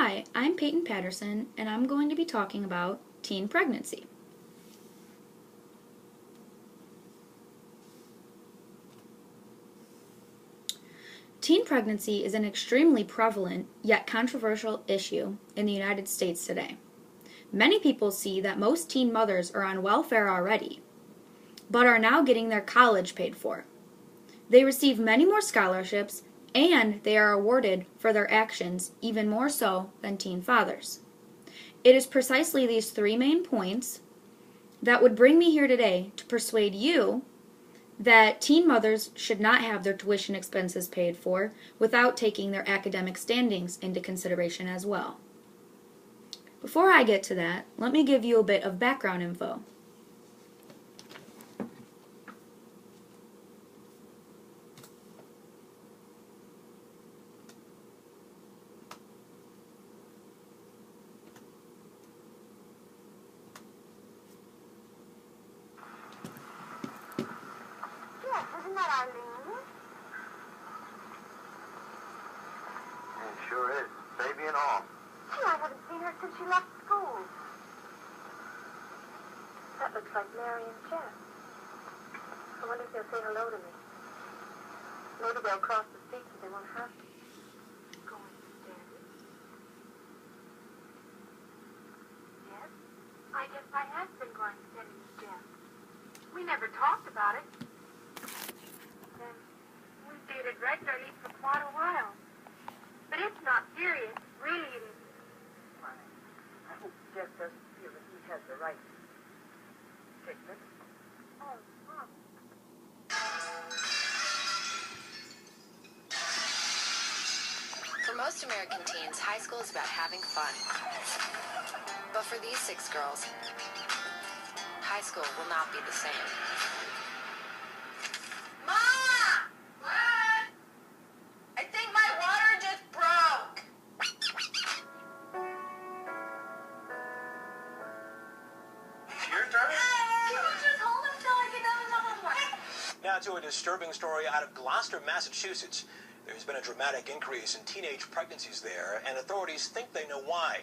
Hi, I'm Peyton Patterson, and I'm going to be talking about teen pregnancy. Teen pregnancy is an extremely prevalent yet controversial issue in the United States today. Many people see that most teen mothers are on welfare already, but are now getting their college paid for. They receive many more scholarships, and they are awarded for their actions even more so than teen fathers. It is precisely these three main points that would bring me here today to persuade you that teen mothers should not have their tuition expenses paid for without taking their academic standings into consideration as well. Before I get to that, let me give you a bit of background info. Isn't that Eileen? It sure is. Baby and all. Gee, I haven't seen her since she left school. That looks like Mary and Jeff. I wonder if they'll say hello to me. Maybe they'll cross the street so they won't have to. Go upstairs. Yes? I guess I have been going steady with Jeff. We never talked about it. Then we dated regularly for quite a while. But it's not serious. Really it isn't. I hope Jeff doesn't feel that he has the right to take this. Oh, Mom. For most American teens, high school is about having fun. But for these 6 girls, high school will not be the same. Mom! What? I think my water just broke. Your turn? Can you just hold him till I get done with my homework? Now to a disturbing story out of Gloucester, Massachusetts. There's been a dramatic increase in teenage pregnancies there, and authorities think they know why.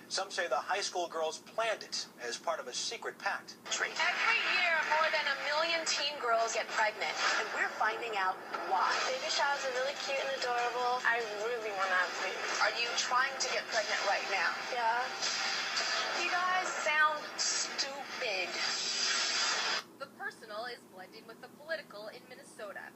Some say the high school girls planned it as part of a secret pact. Every year, more than 1 million teen girls get pregnant, and we're finding out why. Baby showers are really cute and adorable. I really want to have babies. Are you trying to get pregnant right now? Yeah. You guys sound stupid. The personal is blending with the political in Minnesota.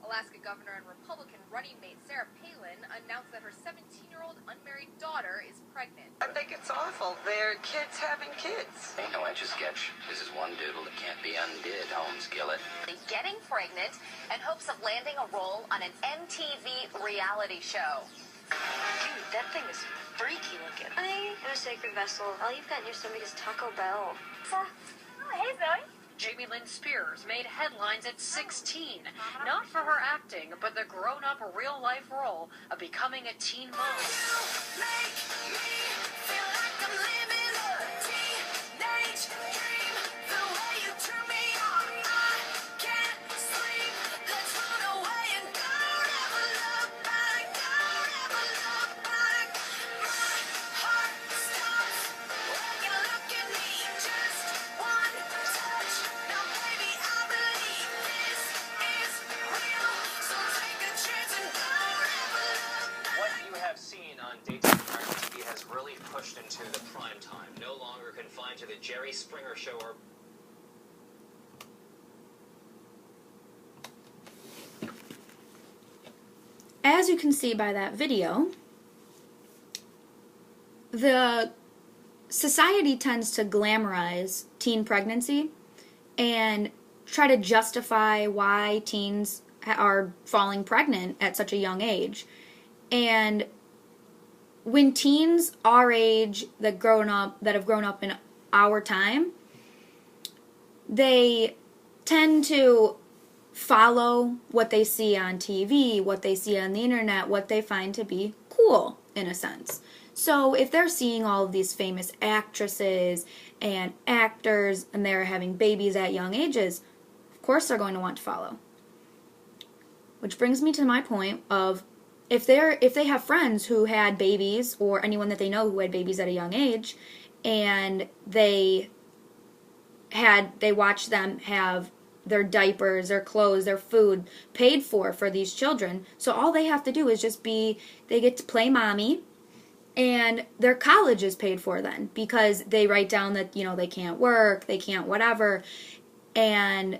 Alaska Governor and Republican running mate Sarah Palin announced that her 17-year-old unmarried daughter is pregnant. I think it's awful. They're kids having kids. Ain't no etch a sketch. This is one doodle that can't be undid, Holmes Gillett. Getting pregnant in hopes of landing a role on an MTV reality show. Dude, that thing is freaky looking. Honey, in a sacred vessel, all you've got in your stomach is Taco Bell. Oh, hey, Zoe. Jamie Lynn Spears made headlines at 16, not for her acting, but the grown-up real-life role of becoming a teen mom. TV has really pushed into the prime time, no longer confined to the Jerry Springer Show or... As you can see by that video, the society tends to glamorize teen pregnancy and try to justify why teens are falling pregnant at such a young age. And when teens our age that have grown up in our time, they tend to follow what they see on TV, what they see on the internet, what they find to be cool, in a sense. So if they're seeing all of these famous actresses and actors and they're having babies at young ages, of course they're going to want to follow. Which brings me to my point of if they have friends who had babies, or anyone that they know who had babies at a young age, and they watched them have their diapers, their clothes, their food paid for these children. So all they have to do is they get to play mommy, and their college is paid for then, because they write down that, they can't work, they can't whatever, and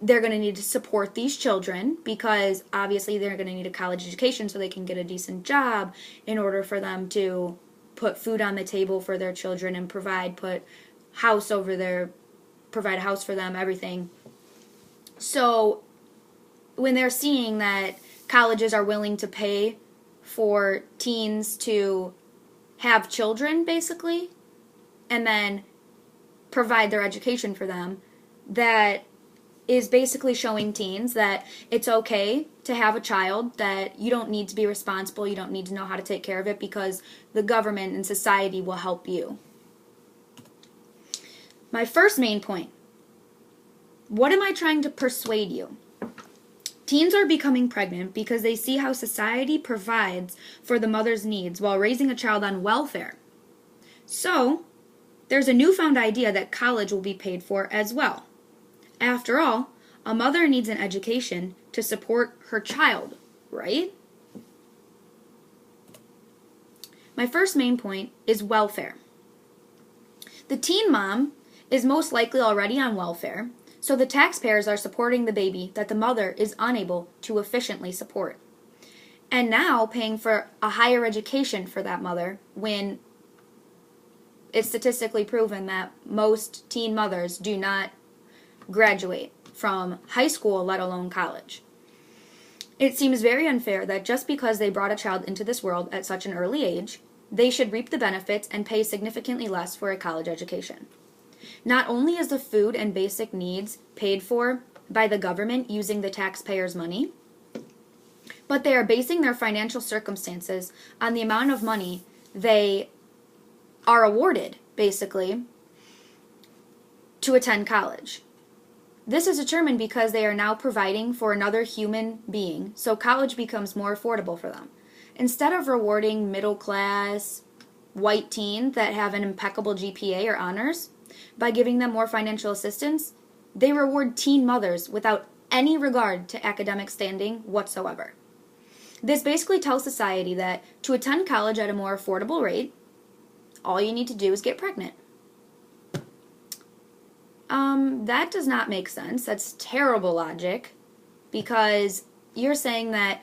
they're going to need to support these children, because obviously they're going to need a college education so they can get a decent job in order for them to put food on the table for their children and provide a house for them, everything. So when they're seeing that colleges are willing to pay for teens to have children, basically, and then provide their education for them, that is basically showing teens that it's okay to have a child, that you don't need to be responsible, you don't need to know how to take care of it, because the government and society will help you. My first main point. What am I trying to persuade you? Teens are becoming pregnant because they see how society provides for the mother's needs while raising a child on welfare. So, there's a newfound idea that college will be paid for as well. After all, a mother needs an education to support her child, right? My first main point is welfare. The teen mom is most likely already on welfare, so the taxpayers are supporting the baby that the mother is unable to efficiently support. And now paying for a higher education for that mother, when it's statistically proven that most teen mothers do not graduate from high school, let alone college. It seems very unfair that just because they brought a child into this world at such an early age, they should reap the benefits and pay significantly less for a college education. Not only is the food and basic needs paid for by the government using the taxpayers' money, but they are basing their financial circumstances on the amount of money they are awarded, basically, to attend college. This is determined because they are now providing for another human being, so college becomes more affordable for them. Instead of rewarding middle-class white teens that have an impeccable GPA or honors, by giving them more financial assistance, they reward teen mothers without any regard to academic standing whatsoever. This basically tells society that to attend college at a more affordable rate, all you need to do is get pregnant. That does not make sense. That's terrible logic, because you're saying that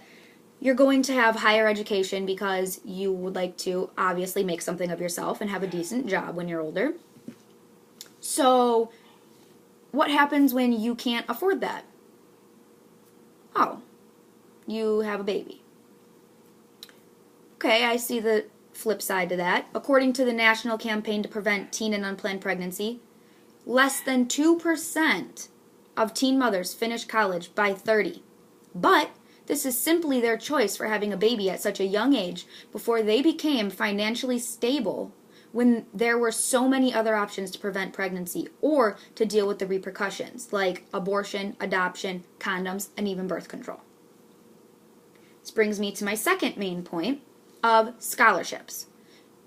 you're going to have higher education because you would like to obviously make something of yourself and have a decent job when you're older. So, what happens when you can't afford that? Oh, you have a baby. Okay, I see the flip side to that. According to the National Campaign to Prevent Teen and Unplanned Pregnancy, less than 2% of teen mothers finish college by 30. But this is simply their choice for having a baby at such a young age before they became financially stable, when there were so many other options to prevent pregnancy or to deal with the repercussions, like abortion, adoption, condoms, and even birth control. This brings me to my second main point of scholarships.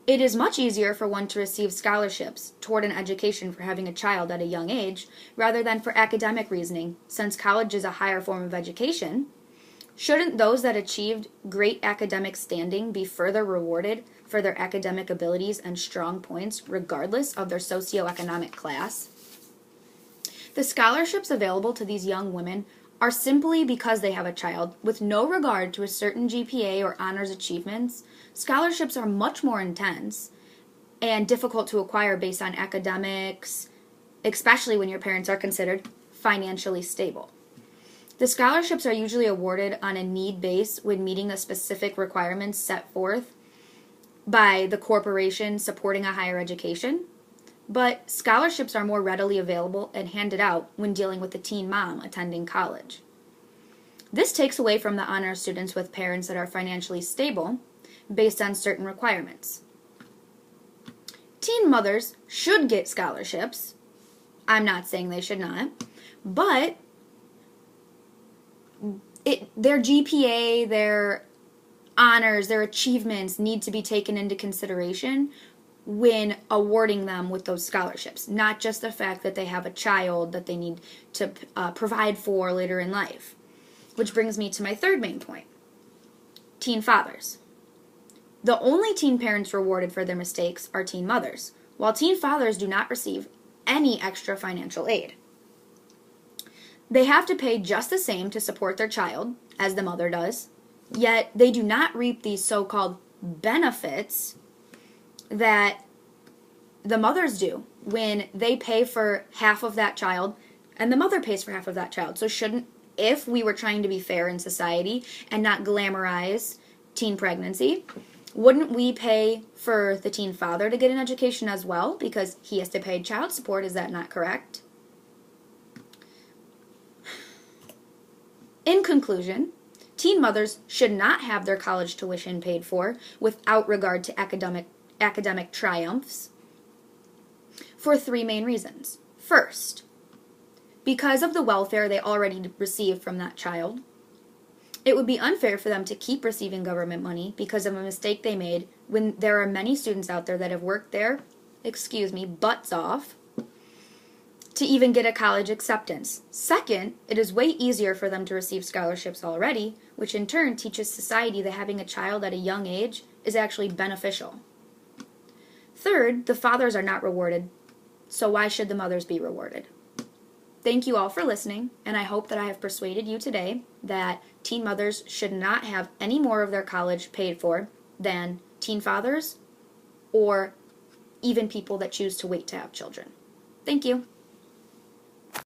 It is much easier for one to receive scholarships toward an education for having a child at a young age rather than for academic reasoning, since college is a higher form of education. Shouldn't those that achieved great academic standing be further rewarded for their academic abilities and strong points regardless of their socioeconomic class? The scholarships available to these young women are simply because they have a child, with no regard to a certain GPA or honors achievements. Scholarships are much more intense and difficult to acquire based on academics, especially when your parents are considered financially stable. The scholarships are usually awarded on a need base when meeting the specific requirements set forth by the corporation supporting a higher education, but scholarships are more readily available and handed out when dealing with a teen mom attending college. This takes away from the honor students with parents that are financially stable based on certain requirements. Teen mothers should get scholarships. I'm not saying they should not, but their GPA, their honors, their achievements need to be taken into consideration when awarding them with those scholarships, not just the fact that they have a child that they need to provide for later in life. Which brings me to my third main point. Teen fathers. The only teen parents rewarded for their mistakes are teen mothers, while teen fathers do not receive any extra financial aid. They have to pay just the same to support their child as the mother does, yet they do not reap these so-called benefits that the mothers do when they pay for half of that child and the mother pays for half of that child. So if we were trying to be fair in society and not glamorize teen pregnancy, wouldn't we pay for the teen father to get an education as well because he has to pay child support? Is that not correct? In conclusion, teen mothers should not have their college tuition paid for without regard to academic triumphs for three main reasons. First, because of the welfare they already receive from that child. It would be unfair for them to keep receiving government money because of a mistake they made when there are many students out there that have worked their, butts off to even get a college acceptance. Second, it is way easier for them to receive scholarships already, which in turn teaches society that having a child at a young age is actually beneficial. Third, the fathers are not rewarded, so why should the mothers be rewarded? Thank you all for listening, and I hope that I have persuaded you today that teen mothers should not have any more of their college paid for than teen fathers or even people that choose to wait to have children. Thank you.